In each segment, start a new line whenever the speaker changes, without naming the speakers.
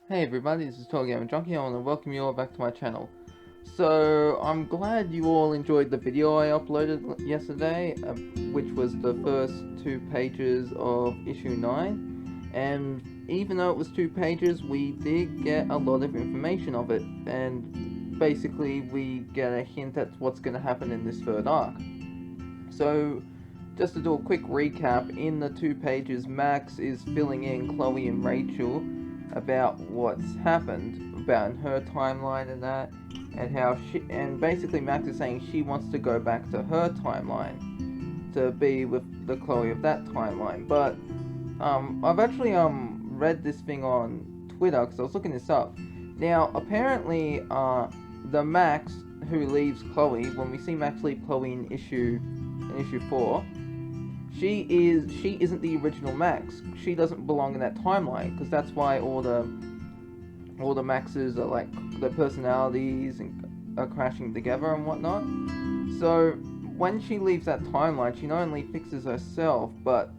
Hey everybody, this is TotalGamerJunkie. I want to welcome you all back to my channel. So, I'm glad you all enjoyed the video I uploaded yesterday, which was the first 2 pages of issue 9. And even though it was 2 pages, we did get a lot of information of it. And basically, we get a hint at what's going to happen in this third arc. So, just to do a quick recap, in the 2 pages, Max is filling in Chloe and Rachel about what's happened, about her timeline and that, and how and basically Max is saying she wants to go back to her timeline, to be with the Chloe of that timeline. But, I've actually, read this thing on Twitter, because I was looking this up. Now, apparently, the Max who leaves Chloe, when we see Max leave Chloe in issue 4, she isn't the original Max. She doesn't belong in that timeline, because that's why all the Maxes are like, their personalities and are crashing together and whatnot. So when she leaves that timeline, she not only fixes herself, but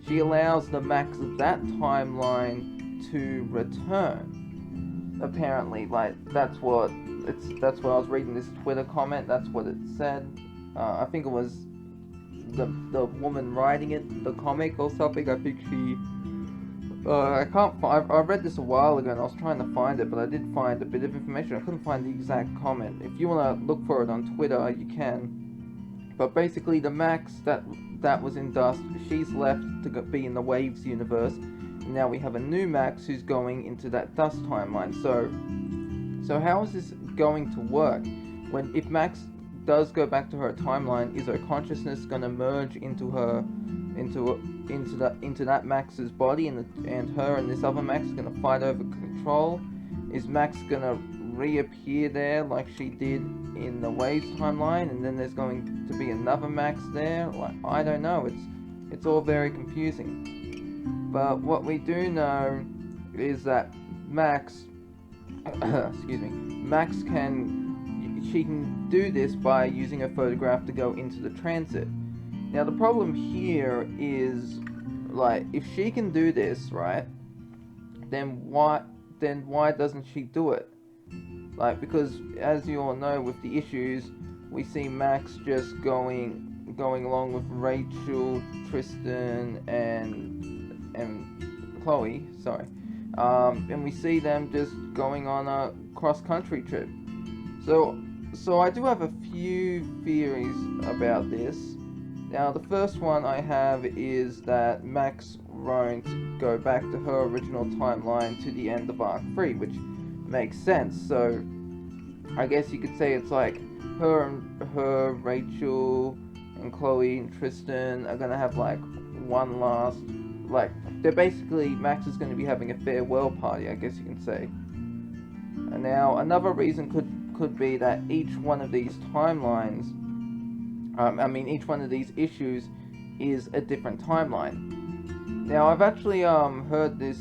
she allows the Max of that timeline to return. Apparently, like that's what I was reading this Twitter comment. That's what it said. I think it was the woman writing it, the comic or something. I think she. I can't. I read this a while ago, and I was trying to find it, but I did find a bit of information. I couldn't find the exact comment. If you want to look for it on Twitter, you can. But basically, the Max that was in Dust, she's left to be in the Waves universe. And now we have a new Max who's going into that Dust timeline. So how is this going to work? If Max does go back to her timeline, is her consciousness going to merge into that Max's body, and her and this other Max are going to fight over control? Is Max going to reappear there like she did in the Waves timeline, and then there's going to be another Max there? Like, I don't know. It's all very confusing. But what we do know is that Max excuse me, Max can do this by using a photograph to go into the transit. Now the problem here is, like, if she can do this, right, then why doesn't she do it? Like, because as you all know, with the issues, we see Max just going along with Rachel, Tristan, and Chloe. Sorry. And we see them just going on a cross-country trip. So I do have a few theories about this. Now, the first one I have is that Max won't go back to her original timeline to the end of Arc 3, which makes sense. So I guess you could say it's like her, Rachel, and Chloe and Tristan are gonna have like one last, like, they're basically, Max is going to be having a farewell party, I guess you can say. And now another reason could be that each one of these timelines, each one of these issues is a different timeline. Now I've actually heard this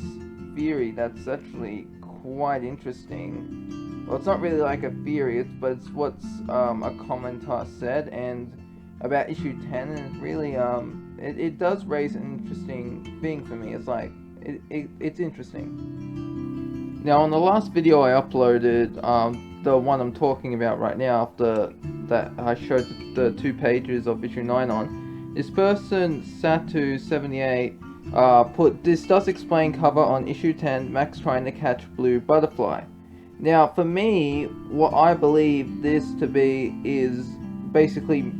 theory that's actually quite interesting. Well, it's not really like a theory, but it's what's a commentator said, and about issue 10, and it's really it does raise an interesting thing for me. It's like it's interesting. Now, on the last video I uploaded, the one I'm talking about right now, after that I showed the 2 pages of issue 9 on, this person, Satu78, put, "This does explain cover on issue 10, Max trying to catch blue butterfly." Now, for me, what I believe this to be is basically,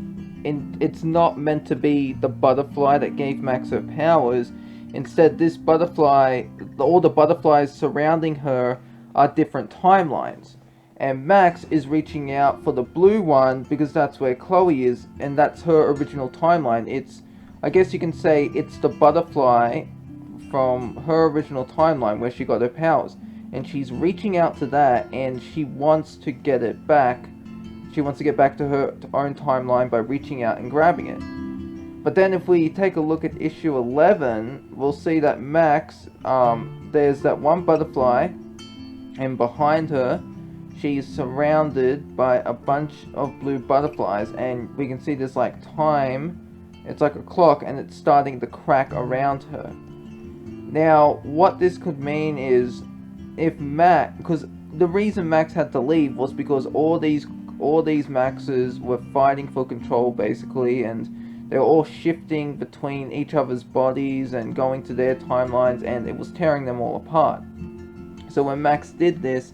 it's not meant to be the butterfly that gave Max her powers. Instead, this butterfly, all the butterflies surrounding her are different timelines. And Max is reaching out for the blue one because that's where Chloe is, and that's her original timeline. I guess you can say it's the butterfly from her original timeline where she got her powers. And she's reaching out to that, and she wants to get it back. She wants to get back to her own timeline by reaching out and grabbing it. But then if we take a look at issue 11, we'll see that Max, there's that one butterfly, and behind her, she's surrounded by a bunch of blue butterflies, and we can see this like time, it's like a clock, and it's starting to crack around her. Now, what this could mean is if Max, because the reason Max had to leave was because all these Maxes were fighting for control basically, and they were all shifting between each other's bodies and going to their timelines, and it was tearing them all apart. So when Max did this,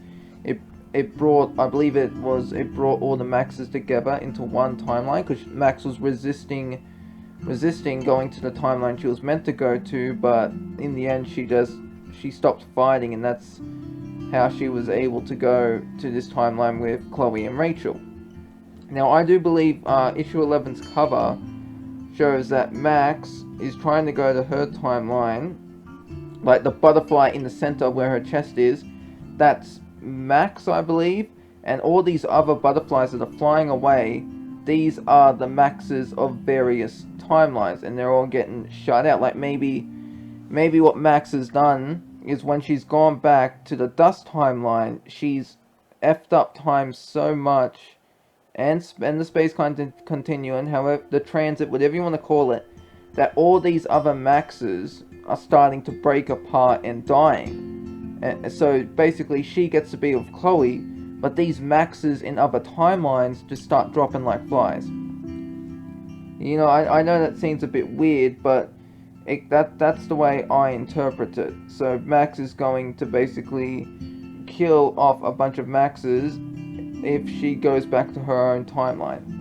it brought, I believe it brought all the Maxes together into one timeline, because Max was resisting going to the timeline she was meant to go to, but in the end she stopped fighting, and that's how she was able to go to this timeline with Chloe and Rachel. Now, I do believe issue 11's cover shows that Max is trying to go to her timeline, like the butterfly in the center where her chest is. That's Max, I believe, and all these other butterflies that are flying away, these are the Maxes of various timelines, and they're all getting shut out. Like maybe what Max has done is, when she's gone back to the Dust timeline, she's effed up time so much, and the space continuum, however, the transit, whatever you want to call it, that all these other Maxes are starting to break apart and dying. And so basically she gets to be with Chloe, but these Maxes in other timelines just start dropping like flies. You know, I know that seems a bit weird, but that's the way I interpret it. So Max is going to basically kill off a bunch of Maxes if she goes back to her own timeline.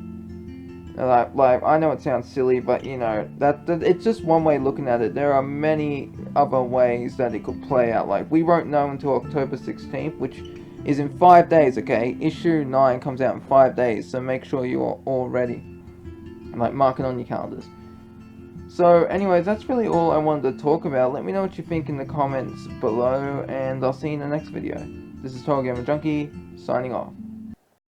Like I know it sounds silly, but you know, that it's just one way looking at it. There are many other ways that it could play out. Like, we won't know until October 16th, which is in 5 days, okay? Issue 9 comes out in 5 days, so make sure you're all ready. Like, mark it on your calendars. So, anyways, that's really all I wanted to talk about. Let me know what you think in the comments below, and I'll see you in the next video. This is TotalGamerJunkie, signing off.